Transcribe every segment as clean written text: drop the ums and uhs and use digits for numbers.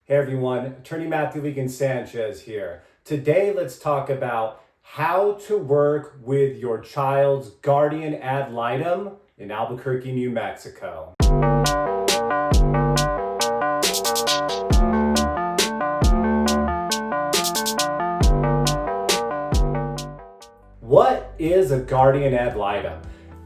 Hey everyone, Attorney Matthew Legan Sanchez here. Today let's talk about how to work with your child's Guardian Ad Litem in Albuquerque, New Mexico. What is a Guardian Ad Litem?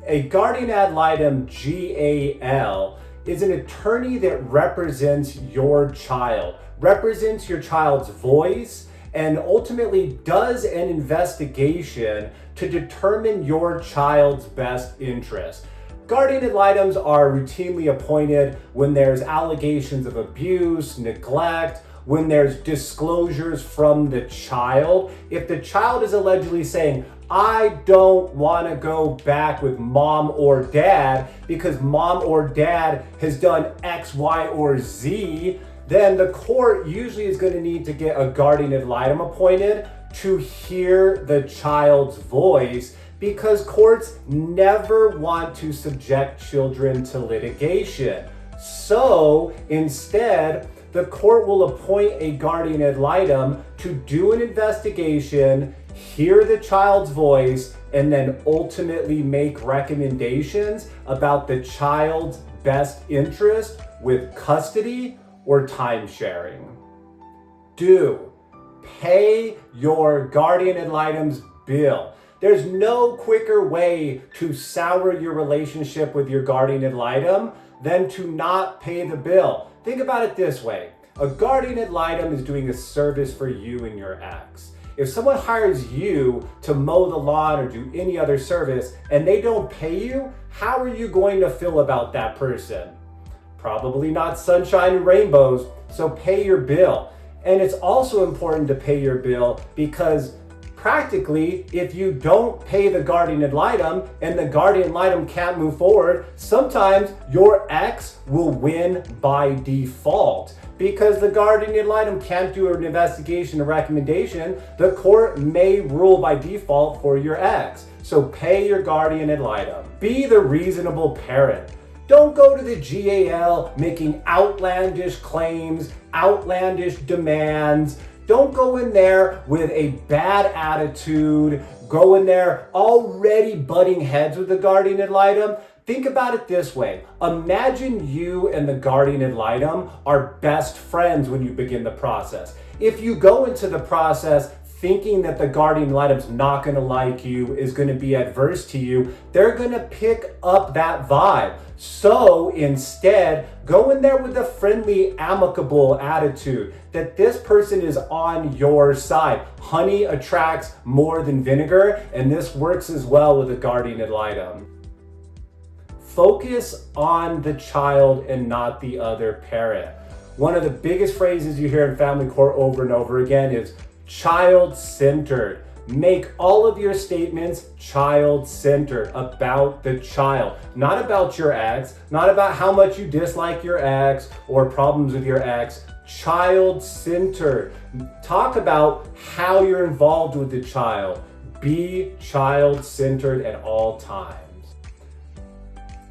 A Guardian Ad Litem, GAL, is an attorney that represents your child, represents your child's voice, and ultimately does an investigation to determine your child's best interest. Guardian ad litems are routinely appointed when there's allegations of abuse, neglect, when there's disclosures from the child. If the child is allegedly saying, I don't want to go back with mom or dad because mom or dad has done X, Y, or Z, then the court usually is going to need to get a guardian ad litem appointed to hear the child's voice, because courts never want to subject children to litigation. So instead, the court will appoint a guardian ad litem to do an investigation, hear the child's voice, and then ultimately make recommendations about the child's best interest with custody or time sharing. Pay your guardian ad litem's bill. There's no quicker way to sour your relationship with your guardian ad litem than to not pay the bill. Think about it this way. A guardian ad litem is doing a service for you and your ex. If someone hires you to mow the lawn or do any other service and they don't pay you, how are you going to feel about that person? Probably not sunshine and rainbows, so pay your bill. And it's also important to pay your bill because practically, if you don't pay the guardian ad litem and the guardian ad litem can't move forward, sometimes your ex will win by default. Because the guardian ad litem can't do an investigation or recommendation, the court may rule by default for your ex. So pay your guardian ad litem. Be the reasonable parent. Don't go to the GAL making outlandish claims, outlandish demands. Don't go in there with a bad attitude, go in there already butting heads with the guardian ad litem. Think about it this way. Imagine you and the guardian ad litem are best friends when you begin the process. If you go into the process thinking that the guardian ad litem's not going to like you, is going to be adverse to you, they're going to pick up that vibe. So instead, go in there with a friendly, amicable attitude that this person is on your side. Honey attracts more than vinegar, and this works as well with a guardian ad litem. Focus on the child and not the other parent. One of the biggest phrases you hear in family court over and over again is child-centered. Make all of your statements child-centered, about the child, not about your ex, not about how much you dislike your ex or problems with your ex. Child-centered. Talk about how you're involved with the child. Be child-centered at all times.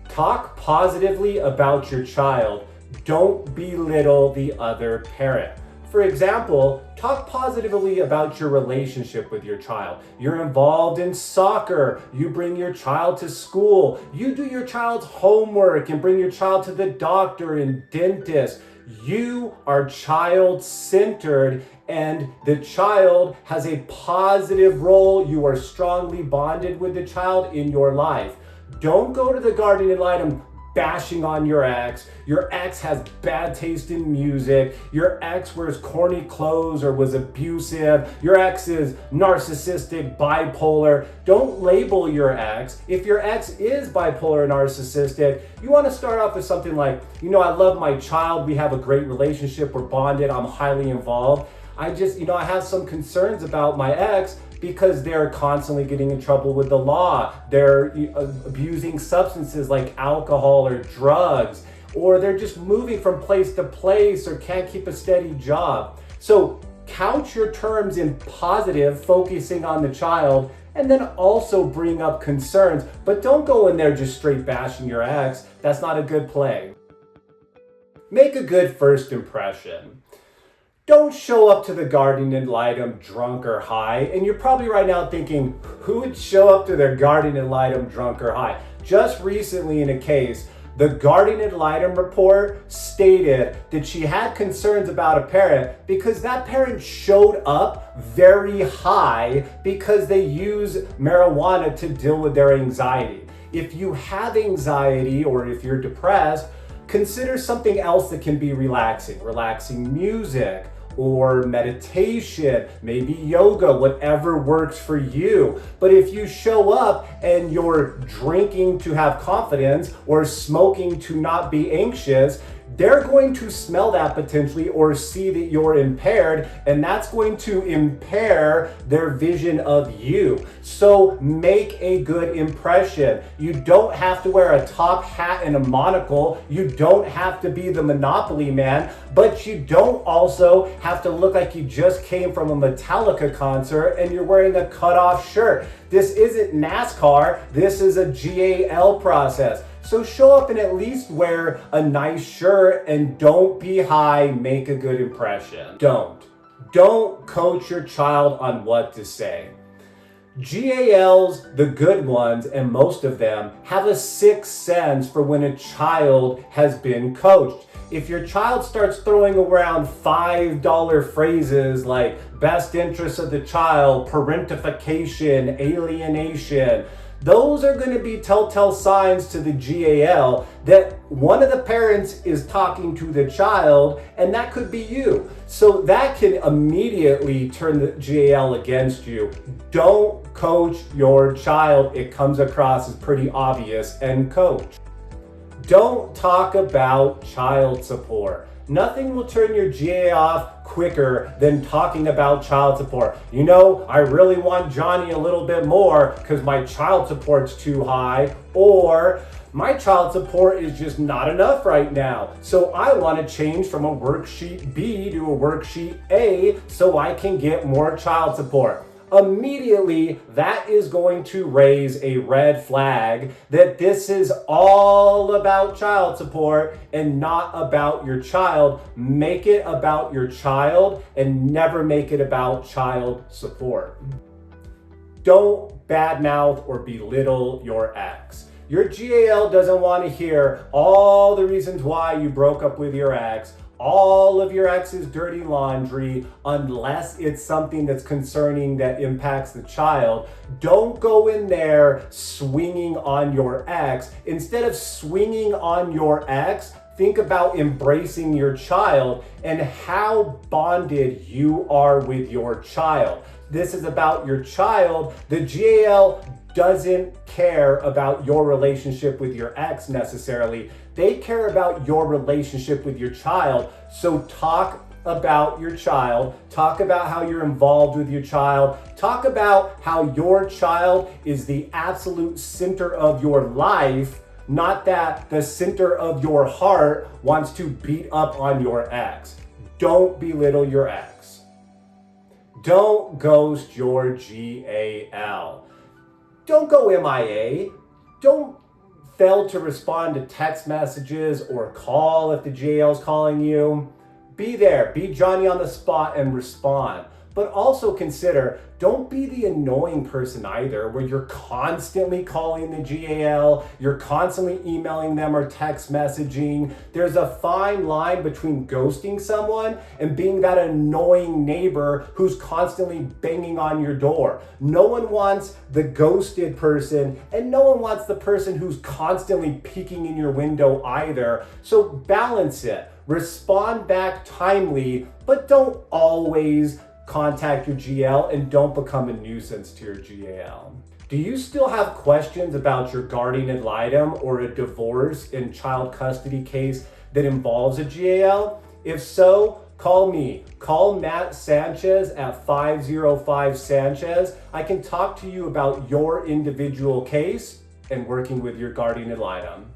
Talk positively about your child. Don't belittle the other parent. For example, talk positively about your relationship with your child. You're involved in soccer. You bring your child to school. You do your child's homework and bring your child to the doctor and dentist. You are child-centered, and the child has a positive role. You are strongly bonded with the child in your life. Don't go to the guardian ad litem bashing on your ex. Your ex has bad taste in music. Your ex wears corny clothes or was abusive. Your ex is narcissistic, bipolar. Don't label your ex. If your ex is bipolar or narcissistic, you want to start off with something like, I love my child. We have a great relationship. We're bonded. I'm highly involved. I have some concerns about my ex because they're constantly getting in trouble with the law. They're abusing substances like alcohol or drugs, or they're just moving from place to place or can't keep a steady job. So couch your terms in positive, focusing on the child, and then also bring up concerns, but don't go in there just straight bashing your ex. That's not a good play. Make a good first impression. Don't show up to the guardian ad litem drunk or high. And you're probably right now thinking, who would show up to their guardian ad litem drunk or high? Just recently in a case, the Guardian Ad Litem report stated that she had concerns about a parent because that parent showed up very high because they use marijuana to deal with their anxiety. If you have anxiety or if you're depressed, consider something else that can be relaxing. Relaxing music or meditation, maybe yoga, whatever works for you. But if you show up and you're drinking to have confidence or smoking to not be anxious, they're going to smell that potentially or see that you're impaired, and that's going to impair their vision of you. So make a good impression. You don't have to wear a top hat and a monocle. You don't have to be the Monopoly man, but you don't also have to look like you just came from a Metallica concert and you're wearing a cutoff shirt. This isn't NASCAR. This is a GAL process. So show up and at least wear a nice shirt and don't be high, make a good impression. Don't coach your child on what to say. GALs, the good ones, and most of them, have a sixth sense for when a child has been coached. If your child starts throwing around $5 phrases like best interest of the child, parentification, alienation, those are going to be telltale signs to the GAL that one of the parents is talking to the child, and that could be you. So that can immediately turn the GAL against you. Don't coach your child. It comes across as pretty obvious, and coach. Don't talk about child support. Nothing will turn your GA off quicker than talking about child support. You know, I really want Johnny a little bit more because my child support's too high, or my child support is just not enough right now. So I want to change from a worksheet B to a worksheet A so I can get more child support. Immediately, that is going to raise a red flag that this is all about child support and not about your child. Make it about your child and never make it about child support. Don't badmouth or belittle your ex. Your GAL doesn't want to hear all the reasons why you broke up with your ex, all of your ex's dirty laundry, unless it's something that's concerning that impacts the child. Don't go in there swinging on your ex. Instead of swinging on your ex, think about embracing your child and how bonded you are with your child. This is about your child. The GAL doesn't care about your relationship with your ex necessarily. They care about your relationship with your child. So talk about your child. Talk about how you're involved with your child. Talk about how your child is the absolute center of your life, not that the center of your heart wants to beat up on your ex. Don't belittle your ex. Don't ghost your GAL. Don't go MIA. Don't fail to respond to text messages or call if the GAL's calling you. Be there, be Johnny on the spot and respond. But also consider, don't be the annoying person either, where you're constantly calling the GAL, you're constantly emailing them or text messaging. There's a fine line between ghosting someone and being that annoying neighbor who's constantly banging on your door. No one wants the ghosted person, and no one wants the person who's constantly peeking in your window either. So balance it. Respond back timely, but don't always contact your GL, and don't become a nuisance to your GAL. Do you still have questions about your guardian ad litem or a divorce and child custody case that involves a GAL? If so, call me. Call Matt Sanchez at 505 Sanchez. I can talk to you about your individual case and working with your guardian ad litem.